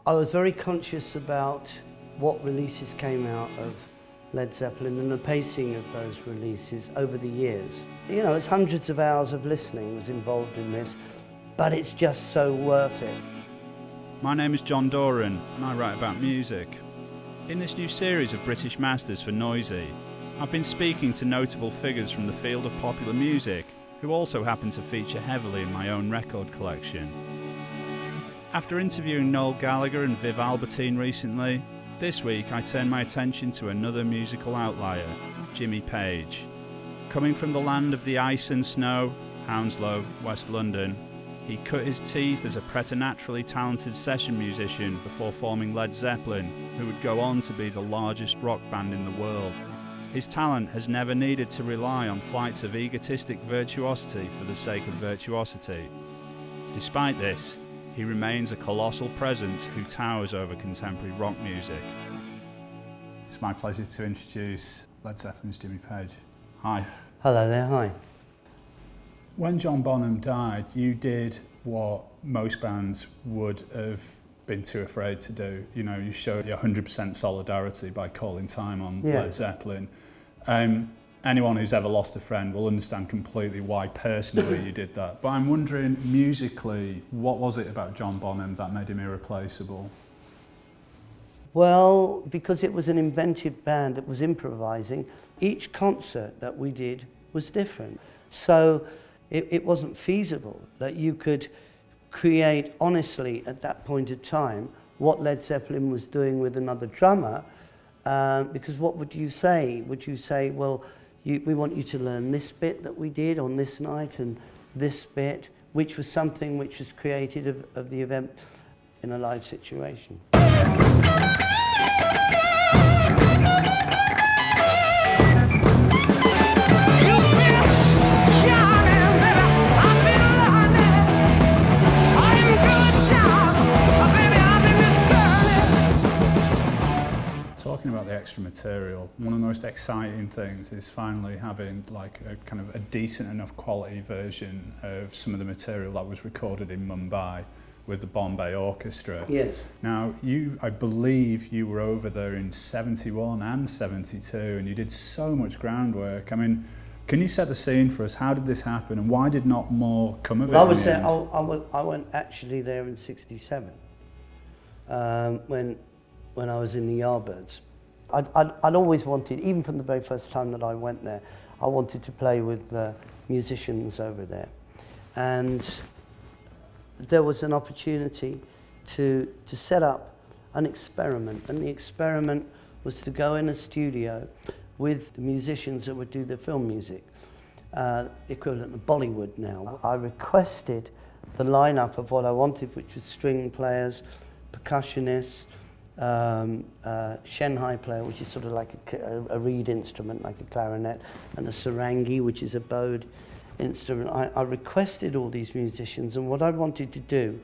I was very conscious about what releases came out of Led Zeppelin and the pacing of those releases over the years. You know, it's hundreds of hours of listening was involved in this, but it's just so worth it. My name is John Doran and I write about music. In this new series of British Masters for NOISEY, I've been speaking to notable figures from the field of popular music who also happen to feature heavily in my own record collection. After interviewing Noel Gallagher and Viv Albertine recently, this week I turn my attention to another musical outlier, Jimmy Page. Coming from the land of the ice and snow, Hounslow, West London, he cut his teeth as a preternaturally talented session musician before forming Led Zeppelin, who would go on to be the largest rock band in the world. His talent has never needed to rely on flights of egotistic virtuosity for the sake of virtuosity. Despite this, he remains a colossal presence who towers over contemporary rock music. It's my pleasure to introduce Led Zeppelin's Jimmy Page. Hi. Hello there, hi. When John Bonham died, you did what most bands would have been too afraid to do. You know, you showed your 100% solidarity by calling time on Led Zeppelin. Anyone who's ever lost a friend will understand completely why personally you did that. But I'm wondering, musically, what was it about John Bonham that made him irreplaceable? Well, because it was an inventive band that was improvising, each concert that we did was different. So it wasn't feasible that you could create honestly at that point of time what Led Zeppelin was doing with another drummer, because what would you say? Would you say, well, we want you to learn this bit that we did on this night and this bit, which was something which was created of the event in a live situation. Talking about the extra material, one of the most exciting things is finally having like a kind of a decent enough quality version of some of the material that was recorded in Mumbai with the Bombay Orchestra. Yes. Now, I believe you were over there in 71 and 72 and you did so much groundwork. I mean, can you set the scene for us? How did this happen and why did not more come of it? I was there, I went actually there in 67 when I was in the Yardbirds. I'd always wanted, even from the very first time that I went there, I wanted to play with musicians over there. And there was an opportunity to set up an experiment. And the experiment was to go in a studio with the musicians that would do the film music, equivalent of Bollywood now. I requested the lineup of what I wanted, which was string players, percussionists, Shenhai player, which is sort of like a reed instrument, like a clarinet, and a sarangi, which is a bowed instrument. I requested all these musicians, and what I wanted to do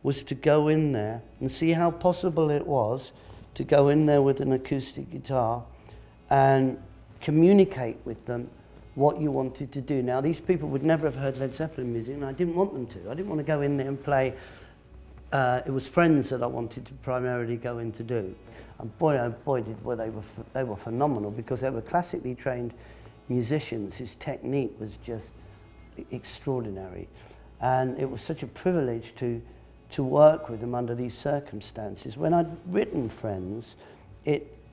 was to go in there and see how possible it was to go in there with an acoustic guitar and communicate with them what you wanted to do. Now, these people would never have heard Led Zeppelin music, and I didn't want them to. I didn't want to go in there and play. It was Friends that I wanted to primarily go in to do. And boy, oh boy, they were phenomenal, because they were classically trained musicians whose technique was just extraordinary. And it was such a privilege to work with them under these circumstances. When I'd written Friends,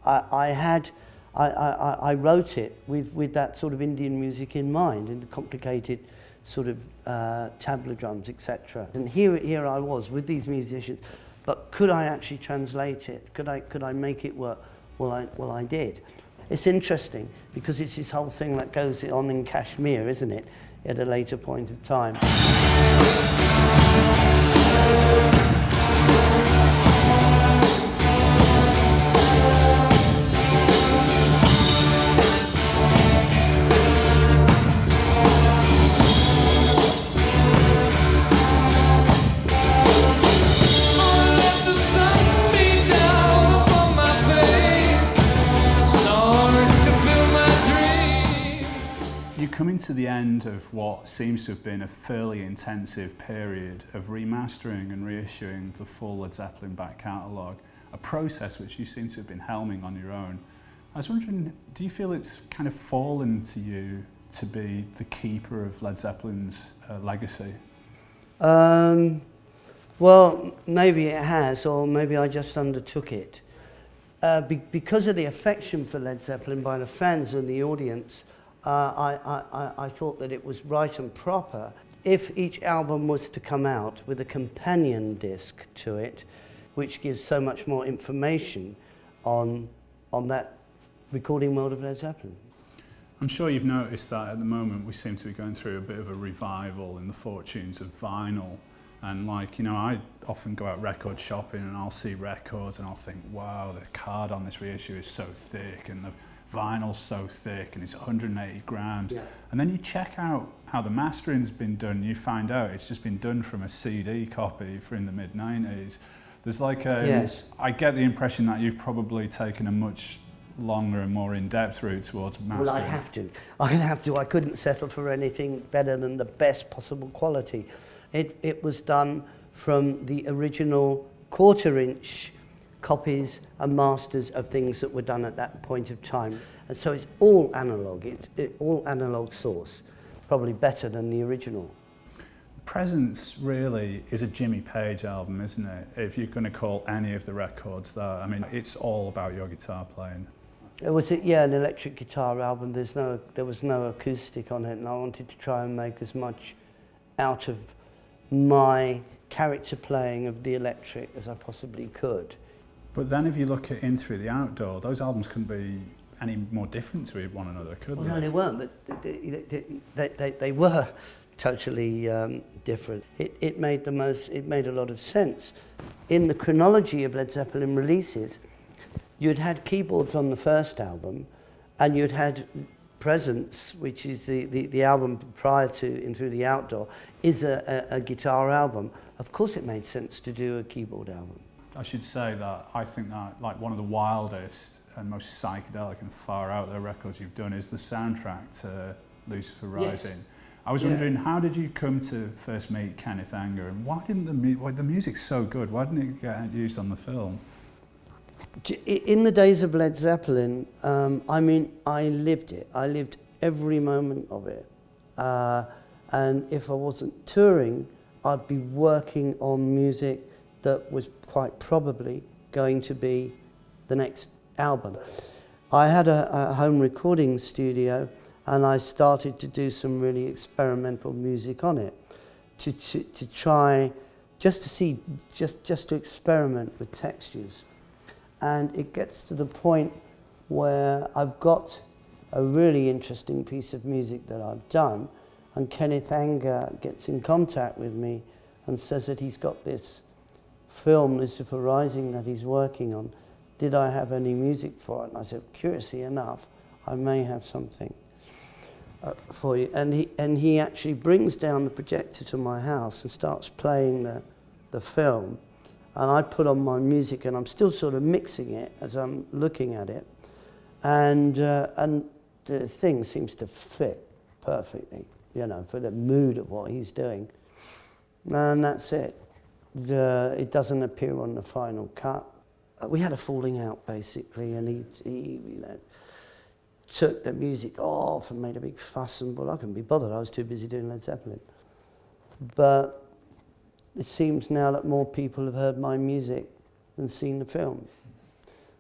I wrote it with that sort of Indian music in mind, and the complicated sort of tabla drums, etc. And here I was with these musicians, but could I actually translate it? Could I make it work? Well, I did. It's interesting because it's this whole thing that goes on in Kashmir, isn't it? At a later point of time. to the end of what seems to have been a fairly intensive period of remastering and reissuing the full Led Zeppelin back catalogue, a process which you seem to have been helming on your own. I was wondering, do you feel it's kind of fallen to you to be the keeper of Led Zeppelin's legacy? Well, maybe it has, or maybe I just undertook it. Because of the affection for Led Zeppelin by the fans and the audience, I thought that it was right and proper if each album was to come out with a companion disc to it, which gives so much more information on that recording world of Led Zeppelin. I'm sure you've noticed that at the moment we seem to be going through a bit of a revival in the fortunes of vinyl. And like, you know, I often go out record shopping and I'll see records and I'll think, wow, the card on this reissue is so thick and the vinyl's so thick and it's 180 grams. Yeah. And then you check out how the mastering's been done, you find out it's just been done from a CD copy from the mid-90s. There's like a, yes. I get the impression that you've probably taken a much longer and more in-depth route towards mastering. Well, I have to. I couldn't settle for anything better than the best possible quality. It was done from the original quarter-inch copies and masters of things that were done at that point of time. And so it's all analogue. It's all analogue source, probably better than the original. Presence really is a Jimmy Page album, isn't it? If you're going to call any of the records that, I mean, it's all about your guitar playing. It was, yeah, an electric guitar album. There was no acoustic on it, and I wanted to try and make as much out of my character playing of the electric as I possibly could. But then if you look at In Through the Outdoor, those albums couldn't be any more different to one another, could they? Well, no, they weren't, but they were totally different. It made a lot of sense. In the chronology of Led Zeppelin releases, you'd had keyboards on the first album, and you'd had Presence, which is the album prior to In Through the Outdoor, is a guitar album. Of course it made sense to do a keyboard album. I should say that I think that like one of the wildest and most psychedelic and far out there records you've done is the soundtrack to Lucifer Rising. Yes. I was wondering, how did you come to first meet Kenneth Anger, and why didn't the music's so good, why didn't it get used on the film? In the days of Led Zeppelin, I mean, I lived it. I lived every moment of it. And if I wasn't touring, I'd be working on music that was quite probably going to be the next album. I had a home recording studio, and I started to do some really experimental music on it to try, just to experiment with textures. And it gets to the point where I've got a really interesting piece of music that I've done, and Kenneth Anger gets in contact with me and says that he's got this film, Lucifer Rising, that he's working on. Did I have any music for it? And I said, curiously enough, I may have something for you. And he actually brings down the projector to my house and starts playing the film. And I put on my music, and I'm still sort of mixing it as I'm looking at it. And the thing seems to fit perfectly, you know, for the mood of what he's doing. And that's it. It doesn't appear on the final cut. We had a falling out, basically, and he you know, took the music off and made a big fuss, and well, I couldn't be bothered. I was too busy doing Led Zeppelin. But it seems now that more people have heard my music than seen the film.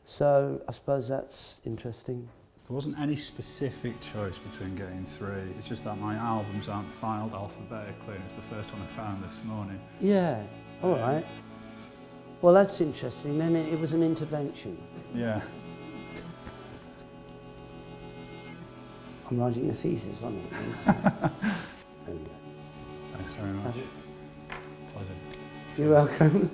So I suppose that's interesting. There wasn't any specific choice between getting three. It's just that my albums aren't filed alphabetically, and it's the first one I found this morning. Yeah, all right. Well, that's interesting. Then it was an intervention. Yeah. I'm writing a thesis on it. Thanks very much. Pleasure. You're welcome.